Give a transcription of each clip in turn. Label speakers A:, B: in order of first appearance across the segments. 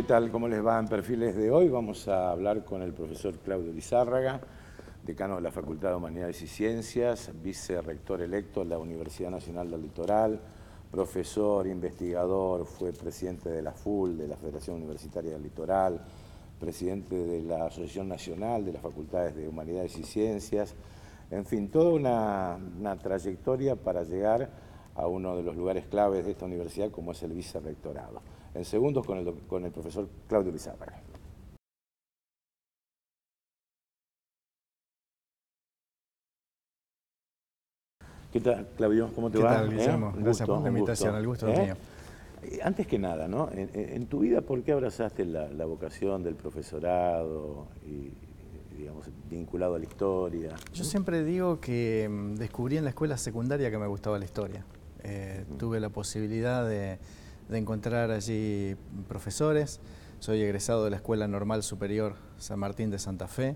A: ¿Qué tal? ¿Cómo les va? En Perfiles de hoy vamos a hablar con el profesor Claudio Lizárraga, decano de la Facultad de Humanidades y Ciencias, vicerrector electo de la Universidad Nacional del Litoral, profesor, investigador, fue presidente de la FUL, de la Federación Universitaria del Litoral, presidente de la Asociación Nacional de las Facultades de Humanidades y Ciencias, en fin, toda una trayectoria para llegar a uno de los lugares claves de esta universidad como es el vicerrectorado. En segundos con el profesor Claudio Lizárraga. ¿Qué tal, Claudio? ¿Cómo te va?
B: ¿Qué tal, Guillermo? Gracias por la invitación, el gusto es mío.
A: Antes que nada, ¿no? En tu vida, ¿por qué abrazaste la vocación del profesorado y, digamos, vinculado a la historia?
B: Yo siempre digo que descubrí en la escuela secundaria que me gustaba la historia. Tuve la posibilidad de encontrar allí profesores. Soy egresado de la Escuela Normal Superior San Martín de Santa Fe.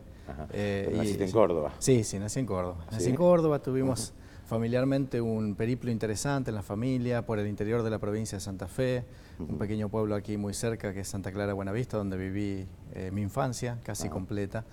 A: Pero naciste en Córdoba.
B: Sí, nací en Córdoba. Nací en Córdoba, tuvimos familiarmente un periplo interesante en la familia por el interior de la provincia de Santa Fe, un pequeño pueblo aquí muy cerca que es Santa Clara Buenavista, donde viví mi infancia casi completa.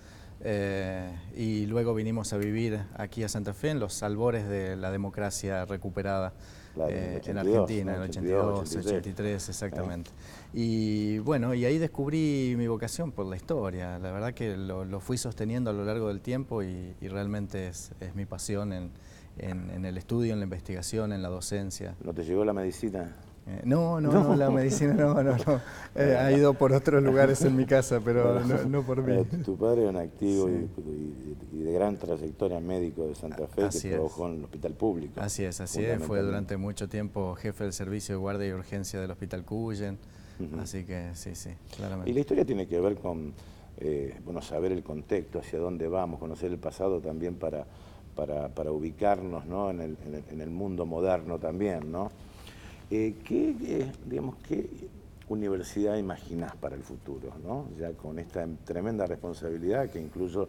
B: Y luego vinimos a vivir aquí a Santa Fe en los albores de la democracia recuperada en Argentina, en el 82, 83, exactamente. Y bueno, y ahí descubrí mi vocación por la historia. La verdad que lo fui sosteniendo a lo largo del tiempo y realmente es mi pasión en el estudio, en la investigación, en la docencia.
A: ¿No te llegó la medicina?
B: No, la medicina no. Ha ido por otros lugares en mi casa, pero no por mí.
A: Tu padre era un activo y de gran trayectoria médico de Santa Fe que trabajó en el hospital público.
B: Así es. Fue durante mucho tiempo jefe del servicio de guardia y urgencia del Hospital Cuyen. Así que sí, claramente.
A: Y la historia tiene que ver con bueno, saber el contexto, hacia dónde vamos, conocer el pasado también para ubicarnos, ¿no? en el mundo moderno también, ¿no? ¿Qué universidad imaginás para el futuro, ¿no? Ya con esta tremenda responsabilidad que incluso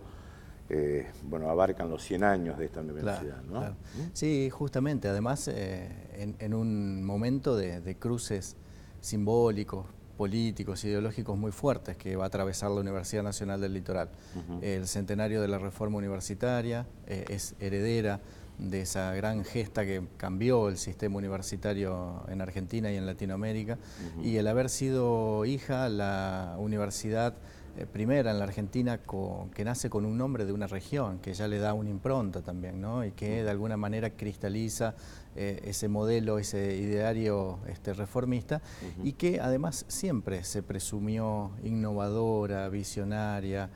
A: bueno, abarcan los 100 años de esta universidad, ¿no?
B: Claro. Sí, justamente, además en un momento de cruces simbólicos, políticos, ideológicos muy fuertes que va a atravesar la Universidad Nacional del Litoral. El centenario de la reforma universitaria es heredera de esa gran gesta que cambió el sistema universitario en Argentina y en Latinoamérica, y el haber sido hija la universidad primera en la Argentina que nace con un nombre de una región, que ya le da una impronta también, ¿no? Y que de alguna manera cristaliza ese modelo, ese ideario reformista, y que además siempre se presumió innovadora, visionaria,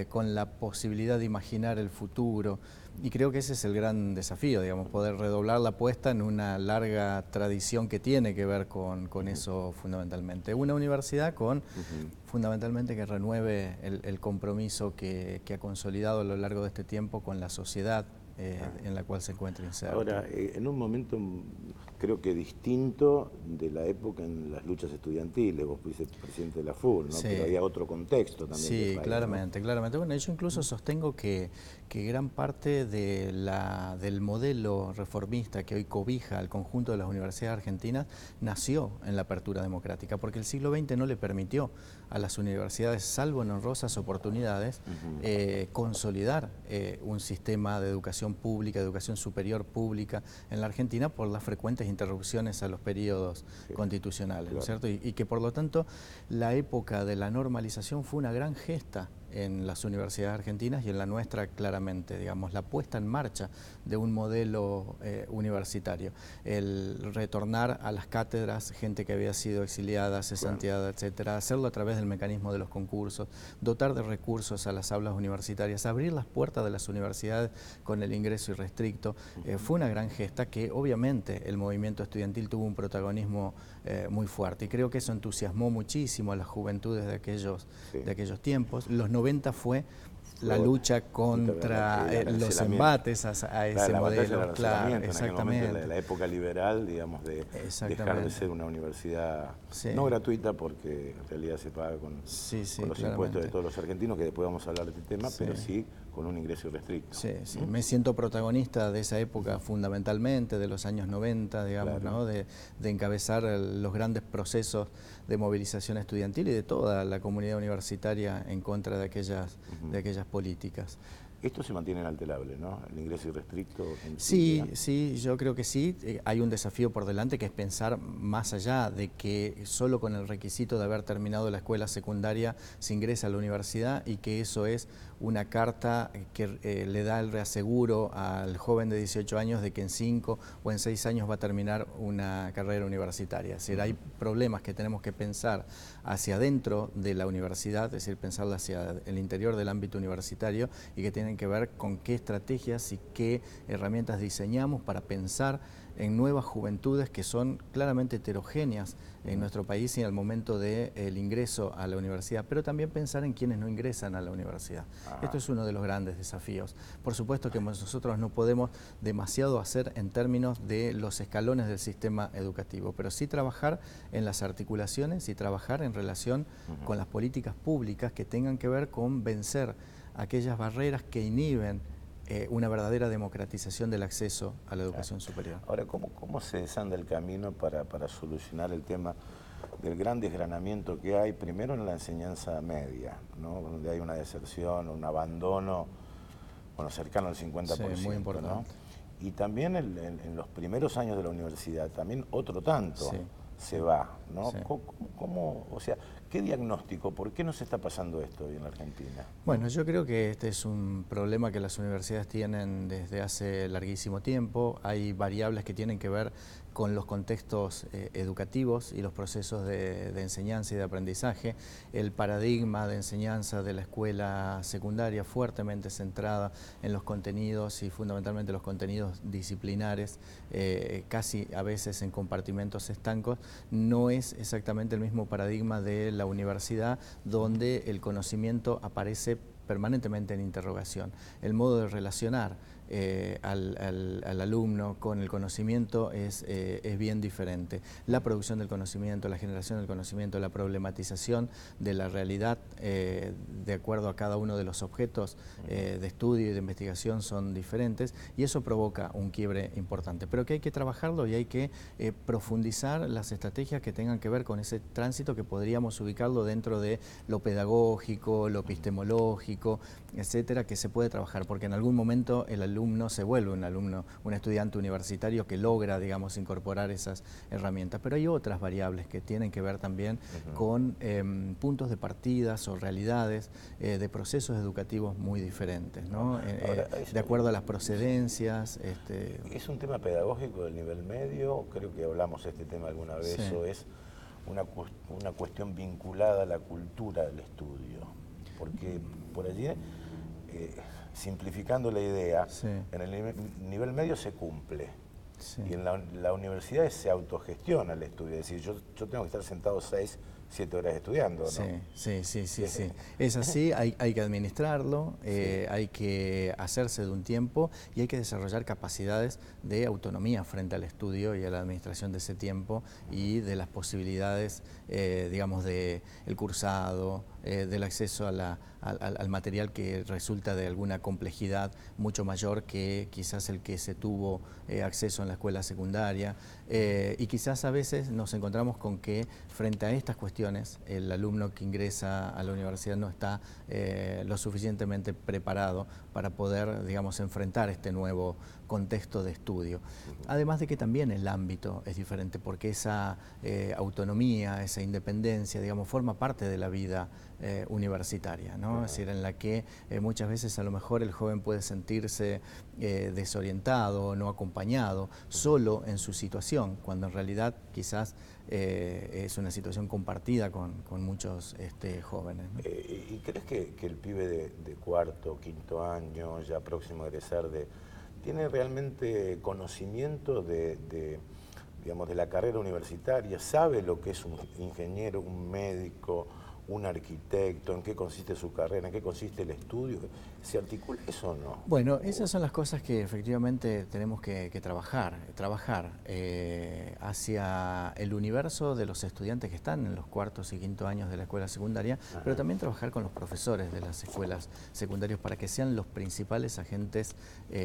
B: con la posibilidad de imaginar el futuro. Y creo que ese es el gran desafío, digamos, poder redoblar la apuesta en una larga tradición que tiene que ver con eso fundamentalmente. Una universidad fundamentalmente que renueve el compromiso que ha consolidado a lo largo de este tiempo con la sociedad en la cual se encuentra inserta.
A: Ahora, en un momento creo que distinto de la época en las luchas estudiantiles, vos fuiste presidente de la FUL, ¿no?
B: Sí.
A: Pero había otro contexto también.
B: Sí,
A: país,
B: claramente. Bueno, yo incluso sostengo que gran parte del modelo reformista que hoy cobija al conjunto de las universidades argentinas nació en la apertura democrática, porque el siglo XX no le permitió a las universidades, salvo en honrosas oportunidades, consolidar un sistema de educación pública, de educación superior pública en la Argentina por las frecuentes interrupciones a los periodos constitucionales, ¿no es cierto? Y que por lo tanto la época de la normalización fue una gran gesta en las universidades argentinas y en la nuestra claramente, digamos, la puesta en marcha de un modelo universitario, el retornar a las cátedras gente que había sido exiliada, cesanteada, etcétera, hacerlo a través del mecanismo de los concursos, dotar de recursos a las aulas universitarias, abrir las puertas de las universidades con el ingreso irrestricto, fue una gran gesta que obviamente el movimiento estudiantil tuvo un protagonismo muy fuerte y creo que eso entusiasmó muchísimo a las juventudes de aquellos tiempos. Los 90 fue la lucha contra los embates a ese modelo. Claro, exactamente.
A: En la época liberal, digamos, de dejar de ser una universidad no gratuita, porque en realidad se paga con los impuestos de todos los argentinos, que después vamos a hablar de este tema, pero sí con un ingreso irrestricto.
B: Me siento protagonista de esa época fundamentalmente, de los años 90, digamos, ¿no? de encabezar los grandes procesos de movilización estudiantil y de toda la comunidad universitaria en contra de aquellas políticas.
A: Esto se mantiene inalterable, ¿no? El ingreso irrestricto.
B: Sí, yo creo que sí. Hay un desafío por delante, que es pensar más allá de que solo con el requisito de haber terminado la escuela secundaria se ingresa a la universidad, y que eso es una carta que le da el reaseguro al joven de 18 años de que en 5 o en 6 años va a terminar una carrera universitaria. Es decir, hay problemas que tenemos que pensar hacia adentro de la universidad, es decir, pensarla hacia el interior del ámbito universitario, y que tienen que ver con qué estrategias y qué herramientas diseñamos para pensar en nuevas juventudes que son claramente heterogéneas en nuestro país y al momento del ingreso a la universidad, pero también pensar en quienes no ingresan a la universidad. Esto es uno de los grandes desafíos. Por supuesto que nosotros no podemos demasiado hacer en términos de los escalones del sistema educativo, pero sí trabajar en las articulaciones y trabajar en relación con las políticas públicas que tengan que ver con vencer aquellas barreras que inhiben una verdadera democratización del acceso a la educación superior.
A: Ahora, ¿cómo se desanda el camino para solucionar el tema del gran desgranamiento que hay, primero en la enseñanza media, ¿no? Donde hay una deserción, un abandono, bueno, cercano al 50%,
B: muy importante,
A: ¿no? Y también en los primeros años de la universidad, también otro tanto se va, ¿no? ¿Cómo, o sea, qué diagnóstico, por qué nos está pasando esto hoy en la Argentina?
B: Bueno, yo creo que este es un problema que las universidades tienen desde hace larguísimo tiempo. Hay variables que tienen que ver con los contextos educativos y los procesos de enseñanza y de aprendizaje. El paradigma de enseñanza de la escuela secundaria, fuertemente centrada en los contenidos y fundamentalmente los contenidos disciplinares, casi a veces en compartimentos estancos, no es exactamente el mismo paradigma de la universidad, donde el conocimiento aparece permanentemente en interrogación. El modo de relacionar al alumno con el conocimiento es bien diferente. La producción del conocimiento, la generación del conocimiento, la problematización de la realidad de acuerdo a cada uno de los objetos de estudio y de investigación son diferentes, y eso provoca un quiebre importante, pero que hay que trabajarlo y hay que profundizar las estrategias que tengan que ver con ese tránsito, que podríamos ubicarlo dentro de lo pedagógico, lo epistemológico, etcétera, que se puede trabajar, porque en algún momento el alumno se vuelve un estudiante universitario que logra, digamos, incorporar esas herramientas. Pero hay otras variables que tienen que ver también con puntos de partidas o realidades de procesos educativos muy diferentes, ¿no? De acuerdo a las procedencias.
A: ¿Es un tema pedagógico del nivel medio? Creo que hablamos de este tema alguna vez, o es una cuestión vinculada a la cultura del estudio, porque por allí, simplificando la idea, en el nivel medio se cumple, y en la universidad se autogestiona el estudio, es decir, yo tengo que estar sentado 6, 7 horas estudiando, ¿no?
B: Sí. Es así, hay que administrarlo, hay que hacerse de un tiempo y hay que desarrollar capacidades de autonomía frente al estudio y a la administración de ese tiempo y de las posibilidades, digamos, del cursado, del acceso al material que resulta de alguna complejidad mucho mayor que quizás el que se tuvo acceso en la escuela secundaria, y quizás a veces nos encontramos con que frente a estas cuestiones el alumno que ingresa a la universidad no está lo suficientemente preparado para poder, digamos, enfrentar este nuevo contexto de estudio. Además de que también el ámbito es diferente, porque esa autonomía, esa independencia, digamos, forma parte de la vida universitaria, ¿no? Es decir, en la que muchas veces a lo mejor el joven puede sentirse desorientado, no acompañado, solo en su situación, cuando en realidad quizás es una situación compartida con muchos jóvenes, ¿no?
A: ¿Y crees que el pibe de cuarto, quinto año, ya próximo a egresar, tiene realmente conocimiento digamos, de la carrera universitaria? ¿Sabe lo que es un ingeniero, un médico, un arquitecto, en qué consiste su carrera, en qué consiste el estudio? ¿Se articula eso o no?
B: Bueno, esas son las cosas que efectivamente tenemos que trabajar hacia el universo de los estudiantes que están en los cuartos y quinto años de la escuela secundaria, pero también trabajar con los profesores de las escuelas secundarias para que sean los principales agentes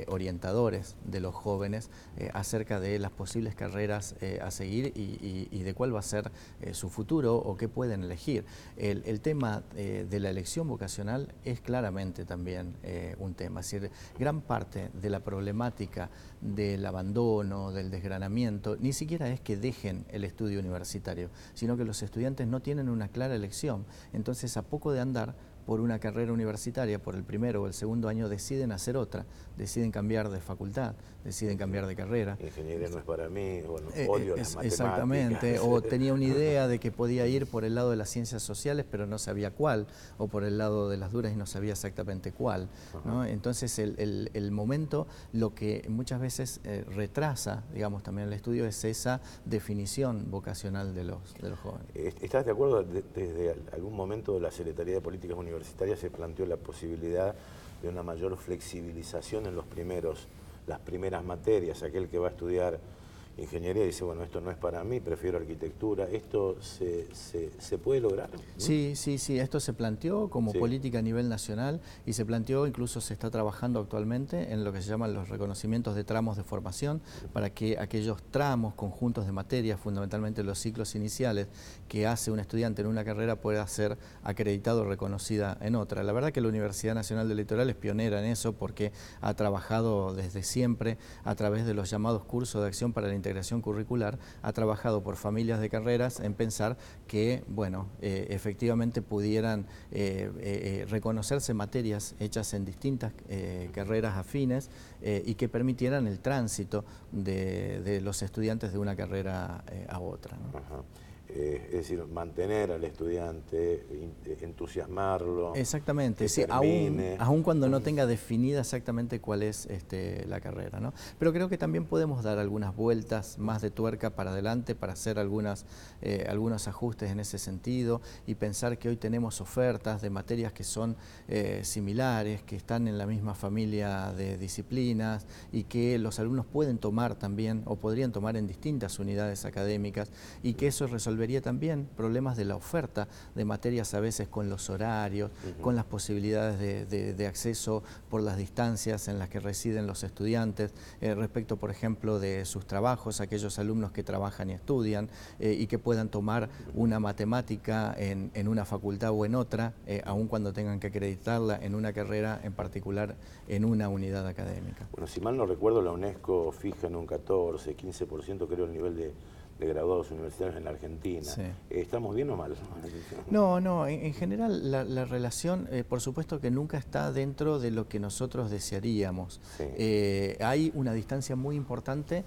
B: orientadores de los jóvenes acerca de las posibles carreras a seguir y de cuál va a ser su futuro o qué pueden elegir. El tema de la elección vocacional es claramente también un tema. Es decir, gran parte de la problemática del abandono, del desgranamiento, ni siquiera es que dejen el estudio universitario, sino que los estudiantes no tienen una clara elección. Entonces, a poco de andar por una carrera universitaria, por el primero o el segundo año, deciden hacer otra, deciden cambiar de facultad, deciden cambiar de carrera.
A: Ingeniería no es para mí, bueno, odio las matemáticas.
B: Exactamente, o tenía una idea de que podía ir por el lado de las ciencias sociales, pero no sabía cuál, o por el lado de las duras y no sabía exactamente cuál, ¿no? Entonces el momento, lo que muchas veces retrasa, digamos, también el estudio, es esa definición vocacional de los jóvenes.
A: ¿Estás de acuerdo? Desde algún momento la Secretaría de Políticas Universitarias se planteó la posibilidad de una mayor flexibilización en las primeras materias. Aquel que va a estudiar ingeniería dice, bueno, esto no es para mí, prefiero arquitectura. ¿Esto se puede lograr?
B: Sí, esto se planteó como política a nivel nacional y se planteó, incluso se está trabajando actualmente en lo que se llaman los reconocimientos de tramos de formación, para que aquellos tramos, conjuntos de materias, fundamentalmente los ciclos iniciales que hace un estudiante en una carrera, pueda ser acreditado o reconocida en otra. La verdad que la Universidad Nacional del Litoral es pionera en eso, porque ha trabajado desde siempre a través de los llamados cursos de acción para la integración curricular, ha trabajado por familias de carreras en pensar que, bueno, efectivamente pudieran reconocerse materias hechas en distintas carreras afines y que permitieran el tránsito de los estudiantes de una carrera a otra, ¿no?
A: Es decir, mantener al estudiante, entusiasmarlo.
B: Exactamente, sí, aún cuando no tenga definida exactamente cuál es la carrera, ¿no? Pero creo que también podemos dar algunas vueltas más de tuerca para adelante para hacer algunos ajustes en ese sentido y pensar que hoy tenemos ofertas de materias que son similares, que están en la misma familia de disciplinas y que los alumnos pueden tomar también o podrían tomar en distintas unidades académicas, y que eso resolvería también problemas de la oferta de materias, a veces con los horarios, con las posibilidades de acceso por las distancias en las que residen los estudiantes, respecto, por ejemplo, de sus trabajos, aquellos alumnos que trabajan y estudian y que puedan tomar una matemática en una facultad o en otra, aun cuando tengan que acreditarla en una carrera en particular en una unidad académica.
A: Bueno, si mal no recuerdo, la UNESCO fija en un 14, 15% creo el nivel de graduados universitarios en la Argentina. Sí. ¿Estamos bien o mal?
B: No, en general la relación, por supuesto que nunca está dentro de lo que nosotros desearíamos. Sí. Hay una distancia muy importante,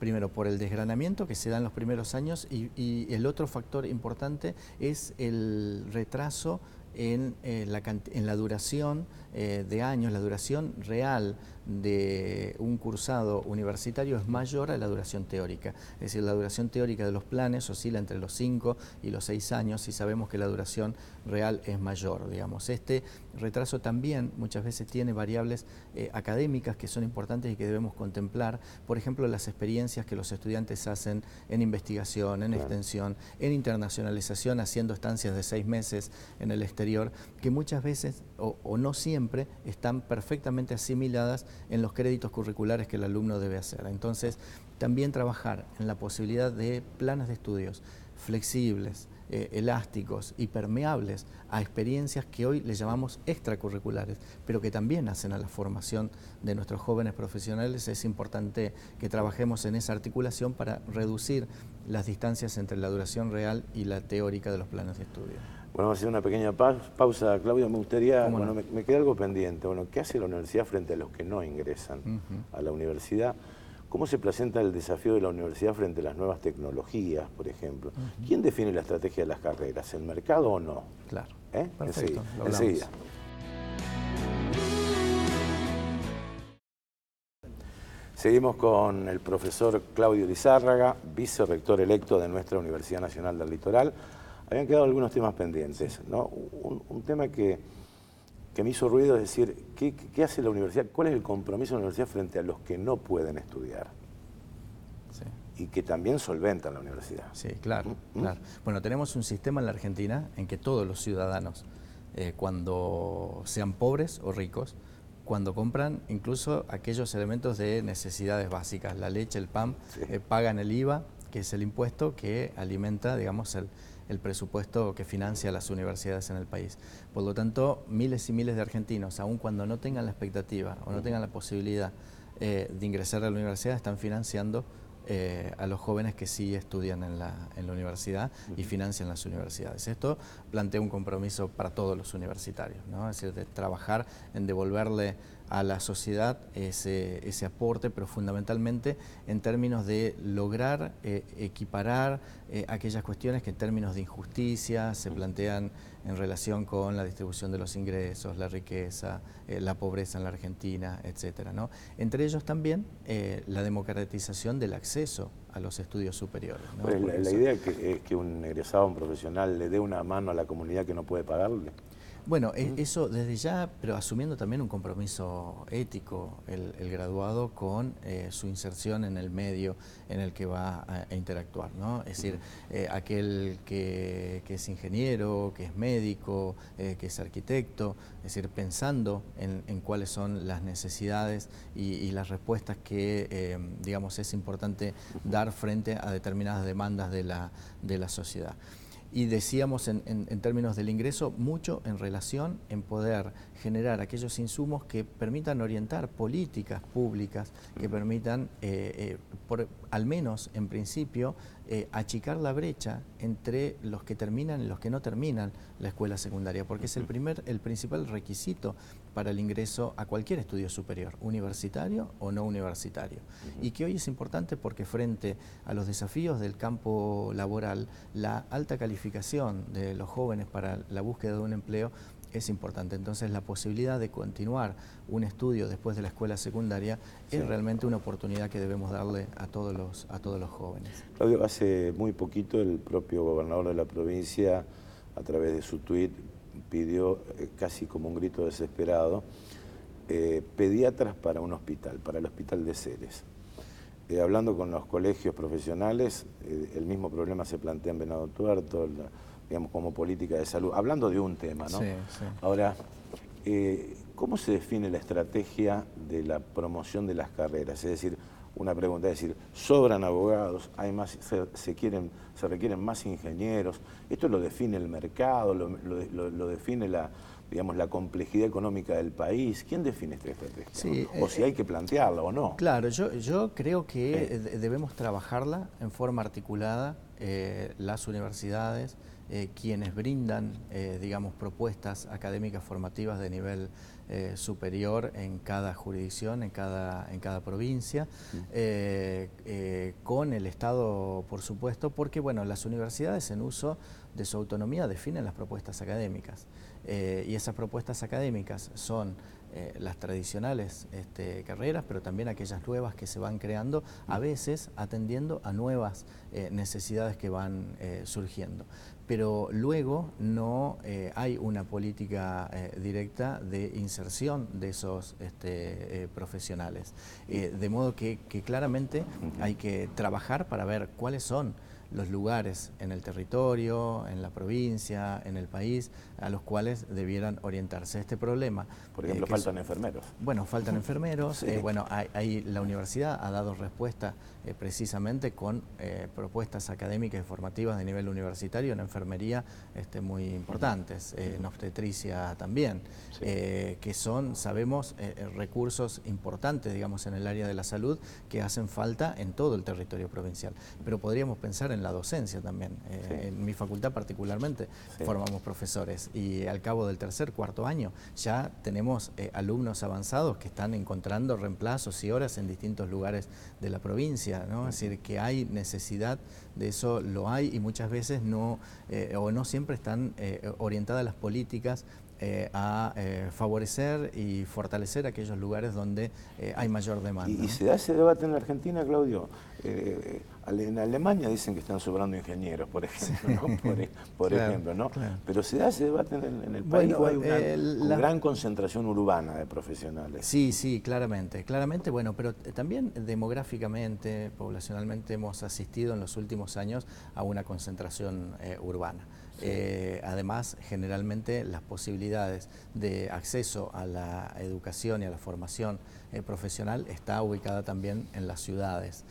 B: primero por el desgranamiento que se da en los primeros años y el otro factor importante es el retraso en la duración de años. La duración real de un cursado universitario es mayor a la duración teórica. Es decir, la duración teórica de los planes oscila entre los 5 y los 6 años y sabemos que la duración real es mayor, digamos. Este retraso también muchas veces tiene variables académicas que son importantes y que debemos contemplar. Por ejemplo, las experiencias que los estudiantes hacen en investigación, en extensión, en internacionalización, haciendo estancias de 6 meses en el exterior, que muchas veces o no siempre están perfectamente asimiladas en los créditos curriculares que el alumno debe hacer. Entonces, también trabajar en la posibilidad de planes de estudios flexibles, elásticos y permeables a experiencias que hoy le llamamos extracurriculares, pero que también hacen a la formación de nuestros jóvenes profesionales. Es importante que trabajemos en esa articulación para reducir las distancias entre la duración real y la teórica de los planes de estudio.
A: Bueno, vamos a hacer una pequeña pausa, Claudio. Me gustaría, bueno, me queda algo pendiente. Bueno, ¿qué hace la universidad frente a los que no ingresan a la universidad? ¿Cómo se presenta el desafío de la universidad frente a las nuevas tecnologías, por ejemplo? ¿Quién define la estrategia de las carreras? ¿El mercado o no?
B: Claro.
A: Perfecto.
B: Enseguida.
A: Seguimos con el profesor Claudio Lizárraga, vicerrector electo de nuestra Universidad Nacional del Litoral. habían quedado algunos temas pendientes, ¿no? Un tema que me hizo ruido es decir, ¿qué hace la universidad? ¿Cuál es el compromiso de la universidad frente a los que no pueden estudiar? Sí. Y que también solventan la universidad.
B: Sí, claro, claro. Bueno, tenemos un sistema en la Argentina en que todos los ciudadanos, cuando sean pobres o ricos, cuando compran incluso aquellos elementos de necesidades básicas, la leche, el pan, sí, pagan el IVA, que es el impuesto que alimenta, digamos, el presupuesto que financia las universidades en el país. Por lo tanto, miles y miles de argentinos, aun cuando no tengan la expectativa o no tengan la posibilidad de ingresar a la universidad, están financiando a los jóvenes que sí estudian en la universidad y financian las universidades. Esto plantea un compromiso para todos los universitarios, ¿no? Es decir, de trabajar en devolverle a la sociedad ese aporte, pero fundamentalmente en términos de lograr equiparar aquellas cuestiones que en términos de injusticia se plantean en relación con la distribución de los ingresos, la riqueza, la pobreza en la Argentina, etcétera, ¿no? Entre ellos también la democratización del acceso a los estudios superiores, ¿no?
A: Pues la idea es que un egresado, un profesional, le dé una mano a la comunidad que no puede pagarle.
B: Bueno, eso desde ya, pero asumiendo también un compromiso ético, el graduado con su inserción en el medio en el que va a interactuar, ¿no? Es decir, aquel que es ingeniero, que es médico, que es arquitecto, es decir, pensando en cuáles son las necesidades y las respuestas que, digamos, es importante dar frente a determinadas demandas de la sociedad. Y decíamos en términos del ingreso, mucho en relación en poder generar aquellos insumos que permitan orientar políticas públicas, que permitan, al menos en principio, achicar la brecha entre los que terminan y los que no terminan la escuela secundaria, porque es el principal requisito para el ingreso a cualquier estudio superior, universitario o no universitario. Y que hoy es importante porque frente a los desafíos del campo laboral, la alta calificación de los jóvenes para la búsqueda de un empleo es importante. Entonces la posibilidad de continuar un estudio después de la escuela secundaria es realmente una oportunidad que debemos darle a todos los jóvenes.
A: Claudio, hace muy poquito el propio gobernador de la provincia, a través de su tuit, pidió casi como un grito desesperado pediatras para un hospital, para el hospital de Ceres. Hablando con los colegios profesionales, el mismo problema se plantea en Venado Tuerto, digamos, como política de salud, hablando de un tema, ¿no?
B: Sí, sí.
A: Ahora, ¿cómo se define la estrategia de la promoción de las carreras? Es decir, una pregunta, es decir, sobran abogados, hay más, se requieren más ingenieros, ¿esto lo define el mercado, lo define digamos, la complejidad económica del país? ¿Quién define esta estrategia?
B: Sí,
A: o si hay que plantearla o no.
B: Claro, yo creo que debemos trabajarla en forma articulada, las universidades, quienes brindan, digamos, propuestas académicas formativas de nivel superior en cada jurisdicción, en cada provincia, con el Estado, por supuesto, porque bueno, las universidades en uso de su autonomía definen las propuestas académicas, y esas propuestas académicas son las tradicionales carreras, pero también aquellas nuevas que se van creando, a veces atendiendo a nuevas necesidades que van surgiendo. Pero luego no hay una política directa de inserción de esos profesionales. De modo que claramente hay que trabajar para ver cuáles son los lugares en el territorio, en la provincia, en el país, a los cuales debieran orientarse. Este problema...
A: Por ejemplo, faltan enfermeros.
B: Bueno, faltan enfermeros. Bueno, la universidad ha dado respuesta precisamente con propuestas académicas y formativas de nivel universitario en enfermería muy importantes, en obstetricia también, que son, sabemos, recursos importantes, digamos, en el área de la salud que hacen falta en todo el territorio provincial. Pero podríamos pensar en la docencia también. En mi facultad particularmente formamos profesores y al cabo del tercer, cuarto año ya tenemos alumnos avanzados que están encontrando reemplazos y horas en distintos lugares de la provincia, ¿no? Es decir, que hay necesidad de eso, lo hay, y muchas veces no, o no siempre están orientadas las políticas a favorecer y fortalecer aquellos lugares donde hay mayor demanda.
A: ¿Y se da ese debate en la Argentina, Claudio? En Alemania dicen que están sobrando ingenieros, por ejemplo, ¿no? Por
B: Claro,
A: ejemplo, ¿no?
B: claro.
A: Pero ¿se da ese debate en el país o hay una gran concentración urbana de profesionales?
B: Sí, sí, claramente, bueno, pero también demográficamente, poblacionalmente hemos asistido en los últimos años a una concentración urbana. Sí. Además, generalmente las posibilidades de acceso a la educación y a la formación profesional está ubicada también en las ciudades.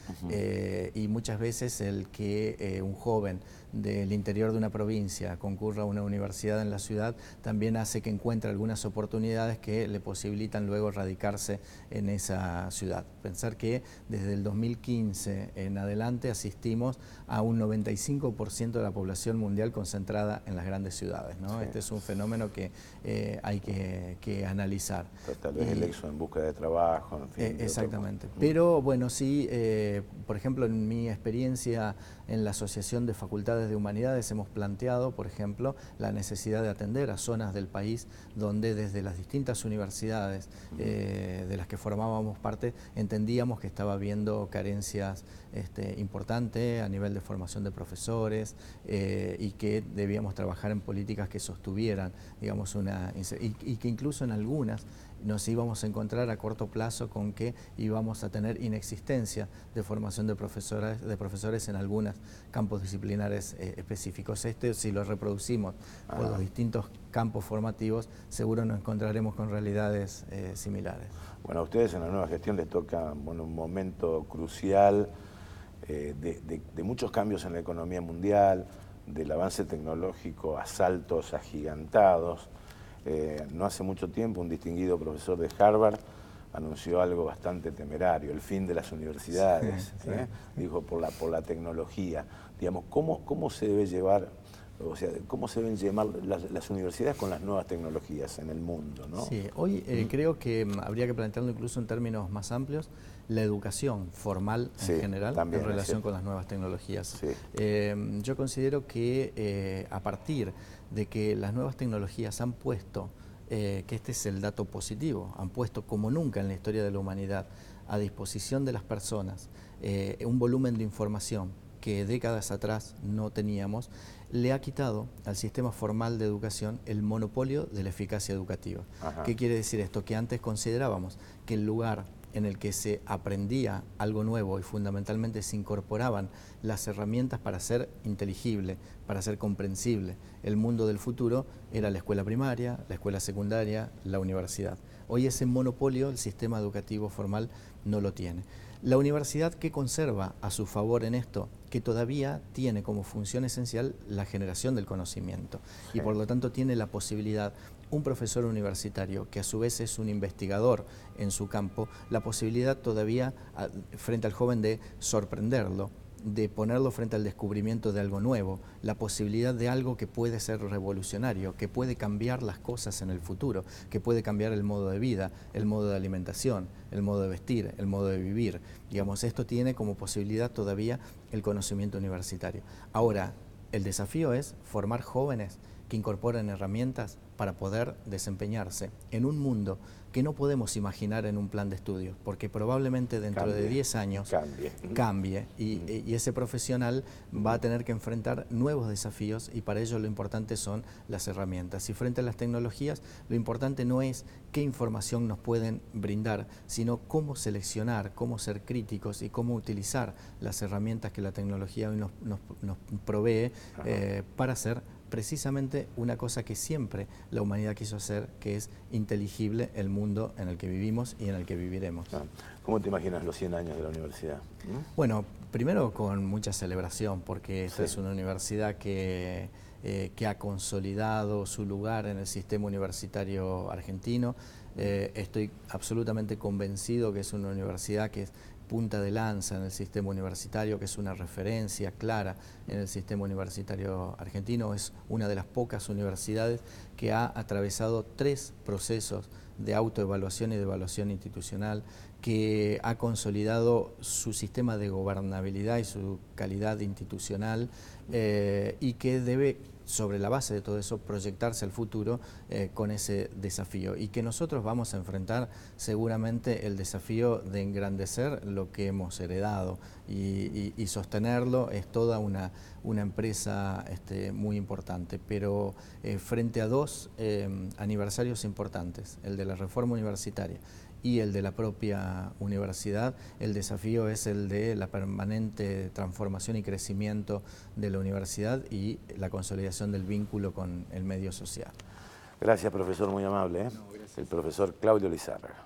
B: Y muchas veces el que un joven del interior de una provincia concurra a una universidad en la ciudad también hace que encuentre algunas oportunidades que le posibilitan luego radicarse en esa ciudad. Pensar que desde el 2015 en adelante asistimos a un 95% de la población mundial concentrada en las grandes ciudades, ¿no? Sí. Este es un fenómeno que hay que analizar.
A: Tal vez el éxodo en busca de trabajo, en fin.
B: Exactamente. Pero bueno, sí, por ejemplo, en mi experiencia en la Asociación de Facultades de Humanidades hemos planteado, por ejemplo, la necesidad de atender a zonas del país donde desde las distintas universidades de las que formábamos parte entendíamos que estaba habiendo carencias importantes a nivel de formación de profesores y que debíamos trabajar en políticas que sostuvieran, digamos, y que incluso en algunas nos íbamos a encontrar a corto plazo con que íbamos a tener inexistencia de formación de profesores en algunos campos disciplinares específicos. Si lo reproducimos por los distintos campos formativos, seguro nos encontraremos con realidades similares.
A: Bueno, a ustedes en la nueva gestión les toca un momento crucial de muchos cambios en la economía mundial, del avance tecnológico a saltos agigantados. No hace mucho tiempo un distinguido profesor de Harvard anunció algo bastante temerario, el fin de las universidades, sí, sí. Dijo por la tecnología. Digamos, ¿cómo se debe llevar, o sea, cómo se deben llevar las universidades con las nuevas tecnologías en el mundo, ¿no?
B: Sí, hoy creo que habría que plantearlo incluso en términos más amplios, la educación formal en general en relación con las nuevas tecnologías. Sí. Yo considero que a partir de que las nuevas tecnologías han puesto, que este es el dato positivo, han puesto como nunca en la historia de la humanidad a disposición de las personas un volumen de información que décadas atrás no teníamos, le ha quitado al sistema formal de educación el monopolio de la eficacia educativa. Ajá. ¿Qué quiere decir esto? Que antes considerábamos que el lugar en el que se aprendía algo nuevo y fundamentalmente se incorporaban las herramientas para ser inteligible, para ser comprensible el mundo del futuro, era la escuela primaria, la escuela secundaria, la universidad. Hoy ese monopolio el sistema educativo formal no lo tiene. La universidad, ¿qué conserva a su favor en esto? Que todavía tiene como función esencial la generación del conocimiento y por lo tanto tiene la posibilidad, un profesor universitario que a su vez es un investigador en su campo, la posibilidad todavía frente al joven de sorprenderlo, de ponerlo frente al descubrimiento de algo nuevo, la posibilidad de algo que puede ser revolucionario, que puede cambiar las cosas en el futuro, que puede cambiar el modo de vida, el modo de alimentación, el modo de vestir, el modo de vivir. Digamos, esto tiene como posibilidad todavía el conocimiento universitario. Ahora, el desafío es formar jóvenes que incorporen herramientas para poder desempeñarse en un mundo que no podemos imaginar en un plan de estudios, porque probablemente dentro de 10 años cambie y ese profesional va a tener que enfrentar nuevos desafíos y para ello lo importante son las herramientas. Y frente a las tecnologías, lo importante no es qué información nos pueden brindar, sino cómo seleccionar, cómo ser críticos y cómo utilizar las herramientas que la tecnología hoy nos provee para hacer precisamente una cosa que siempre la humanidad quiso hacer, que es inteligible el mundo en el que vivimos y en el que viviremos.
A: ¿Cómo te imaginas los 100 años de la universidad?
B: Bueno, primero con mucha celebración, porque esta es una universidad que ha consolidado su lugar en el sistema universitario argentino. Estoy absolutamente convencido que es una universidad que es punta de lanza en el sistema universitario, que es una referencia clara en el sistema universitario argentino. Es una de las pocas universidades que ha atravesado 3 procesos de autoevaluación y de evaluación institucional, que ha consolidado su sistema de gobernabilidad y su calidad institucional y que debe sobre la base de todo eso, proyectarse al futuro con ese desafío. Y que nosotros vamos a enfrentar seguramente el desafío de engrandecer lo que hemos heredado y sostenerlo. Es toda una empresa muy importante, pero frente a dos aniversarios importantes, el de la reforma universitaria y el de la propia universidad, el desafío es el de la permanente transformación y crecimiento de la universidad y la consolidación del vínculo con el medio social.
A: Gracias, profesor, muy amable.
B: No, gracias.
A: El profesor Claudio Lizárraga.